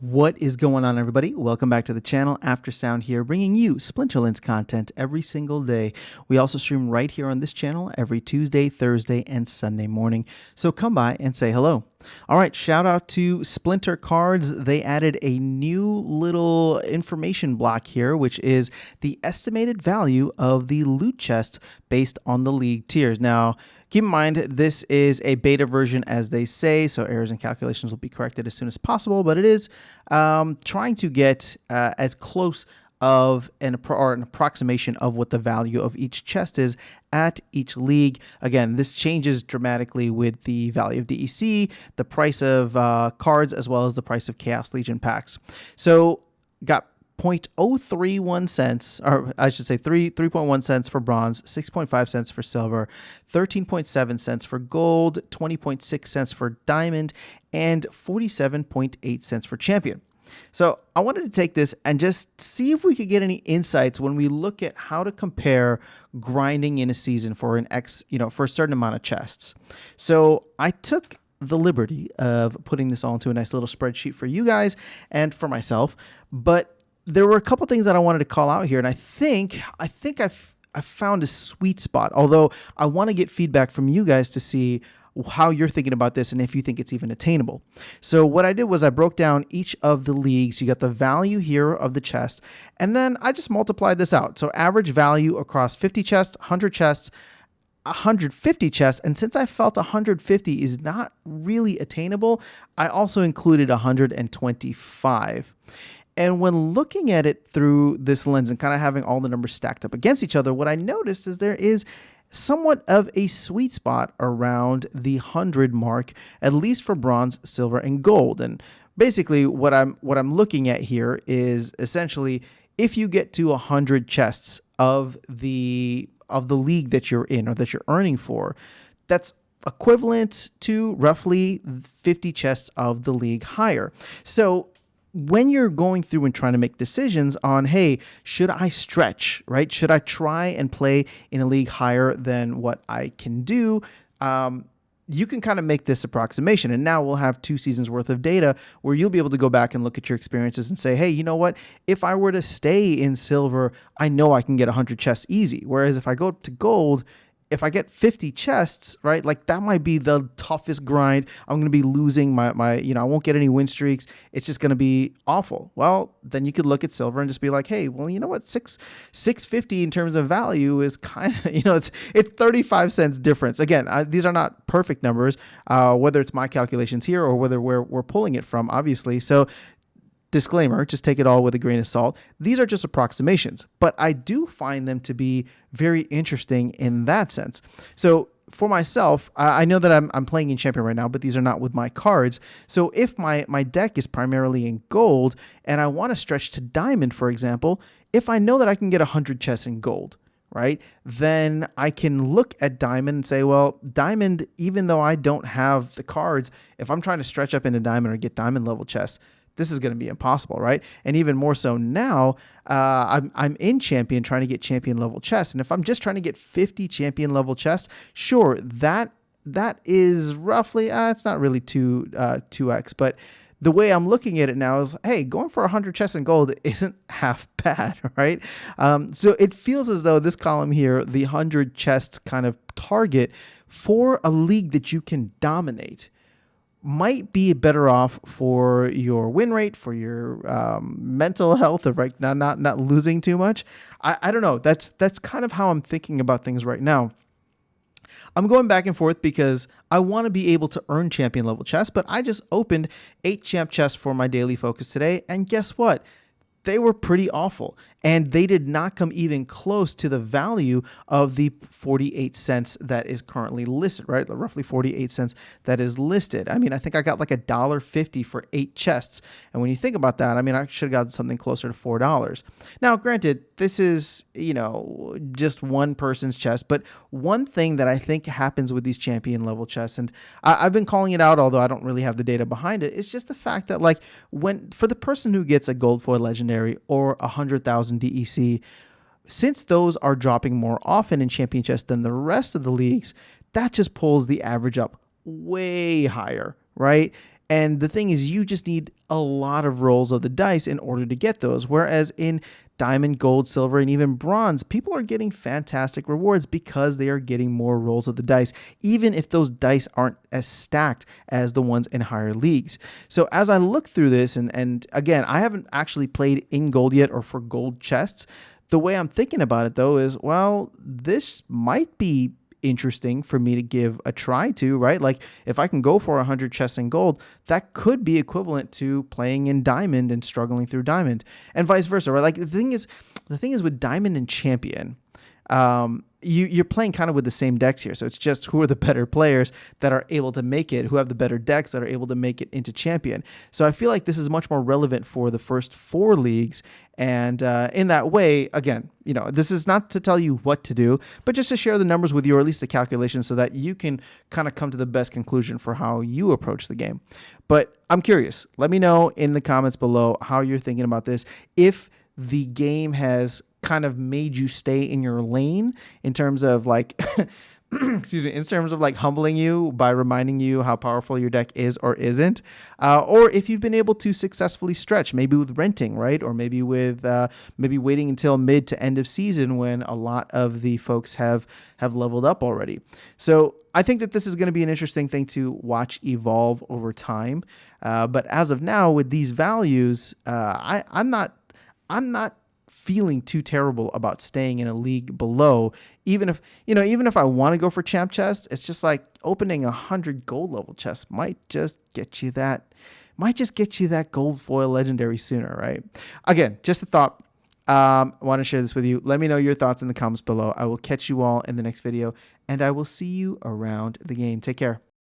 What is going on, everybody? Welcome back to the channel. Aftersound here, bringing you Splinterlands content every single day. We also stream right here on this channel every Tuesday, Thursday, and Sunday morning. So come by and say hello. All right, shout out to Splinter Cards. They added a new little information block here, which is the estimated value of the loot chest based on the league tiers. Now, keep in mind, this is a beta version, as they say, so errors and calculations will be corrected as soon as possible, but it is trying to get as close of an approximation of what the value of each chest is at each league. Again, this changes dramatically with the value of DEC, the price of cards, as well as the price of Chaos Legion packs. So got 0.031 cents, or I should say 3.1 cents for bronze, 6.5 cents for silver, 13.7 cents for gold, 20.6 cents for diamond, and 47.8 cents for champion. So I wanted to take this and just see if we could get any insights when we look at how to compare grinding in a season for for a certain amount of chests. So I took the liberty of putting this all into a nice little spreadsheet for you guys and for myself, but there were a couple things that I wanted to call out here, and I think I've found a sweet spot, although I want to get feedback from you guys to see how you're thinking about this and if you think it's even attainable. So what I did was I broke down each of the leagues. You got the value here of the chest, and then I just multiplied this out. So average value across 50 chests, 100 chests, 150 chests, and since I felt 150 is not really attainable, I also included 125. And when looking at it through this lens and kind of having all the numbers stacked up against each other, what I noticed is there is somewhat of a sweet spot around the 100 mark, at least for bronze, silver, and gold. And basically what I'm looking at here is essentially if you get to 100 chests of the league that you're in or that you're earning for, that's equivalent to roughly 50 chests of the league higher. So when you're going through and trying to make decisions on, hey, should I stretch, right? Should I try and play in a league higher than what I can do? You can kind of make this approximation. And now we'll have 2 seasons worth of data where you'll be able to go back and look at your experiences and say, hey, you know what? If I were to stay in silver, I know I can get 100 chests easy. Whereas if I go to gold, if I get 50 chests, right, like that might be the toughest grind. I'm going to be losing my I won't get any win streaks. It's just going to be awful. Well, then you could look at silver and just be like, hey, well, you know what, 650 in terms of value is kind of, it's 35 cents difference. Again, these are not perfect numbers, whether it's my calculations here or whether we're pulling it from, obviously. So disclaimer, just take it all with a grain of salt. These are just approximations, but I do find them to be very interesting in that sense. So for myself, I know that I'm playing in champion right now, but these are not with my cards. So if my deck is primarily in gold and I want to stretch to diamond, for example, if I know that I can get 100 chests in gold, right, then I can look at diamond and say, well, diamond, even though I don't have the cards, if I'm trying to stretch up into diamond or get diamond level chests, this is going to be impossible, right? And even more so now, I'm in champion trying to get champion level chests. And if I'm just trying to get 50 champion level chests, sure, that is roughly, it's not really 2x, but the way I'm looking at it now is, hey, going for 100 chests in gold isn't half bad, right? So it feels as though this column here, the 100 chests kind of target for a league that you can dominate, might be better off for your win rate, for your mental health, of right now not losing too much. I don't know. That's kind of how I'm thinking about things right now. I'm going back and forth because I want to be able to earn champion level chests, but I just opened 8 champ chests for my daily focus today, and guess what? They were pretty awful, and they did not come even close to the value of the 48 cents that is currently listed, right? Roughly 48 cents that is listed. I mean, I think I got like $1.50 for 8 chests. And when you think about that, I mean, I should have gotten something closer to $4. Now, granted, this is, just one person's chest, but one thing that I think happens with these champion level chests, and I've been calling it out, although I don't really have the data behind it, is just the fact that, like, for the person who gets a gold foil legendary or 100,000 DEC, since those are dropping more often in champion chests than the rest of the leagues, that just pulls the average up way higher, right? And the thing is, you just need a lot of rolls of the dice in order to get those. Whereas in diamond, gold, silver, and even bronze, people are getting fantastic rewards because they are getting more rolls of the dice, even if those dice aren't as stacked as the ones in higher leagues. So as I look through this, and again, I haven't actually played in gold yet or for gold chests. The way I'm thinking about it, though, is, well, this might be interesting for me to give a try to, right? Like if I can go for 100 chests in gold, that could be equivalent to playing in diamond and struggling through diamond, and vice versa, right? Like the thing is with diamond and champion, you're playing kind of with the same decks here. So it's just who are the better players that are able to make it, who have the better decks that are able to make it into champion. So I feel like this is much more relevant for the first 4 leagues. And in that way, again, this is not to tell you what to do, but just to share the numbers with you, or at least the calculations, so that you can kind of come to the best conclusion for how you approach the game. But I'm curious. Let me know in the comments below how you're thinking about this. If the game has kind of made you stay in your lane in terms of like excuse me, in terms of like humbling you by reminding you how powerful your deck is or isn't, or if you've been able to successfully stretch, maybe with renting, right? Or maybe with maybe waiting until mid to end of season when a lot of the folks have leveled up already. So I think that this is going to be an interesting thing to watch evolve over time. But as of now, with these values, I'm not feeling too terrible about staying in a league below. Even if I want to go for champ chests, it's just like opening 100 gold level chests might just get you that gold foil legendary sooner, right? Again, just a thought. I want to share this with you. Let me know your thoughts in the comments below. I will catch you all in the next video, and I will see you around the game. Take care.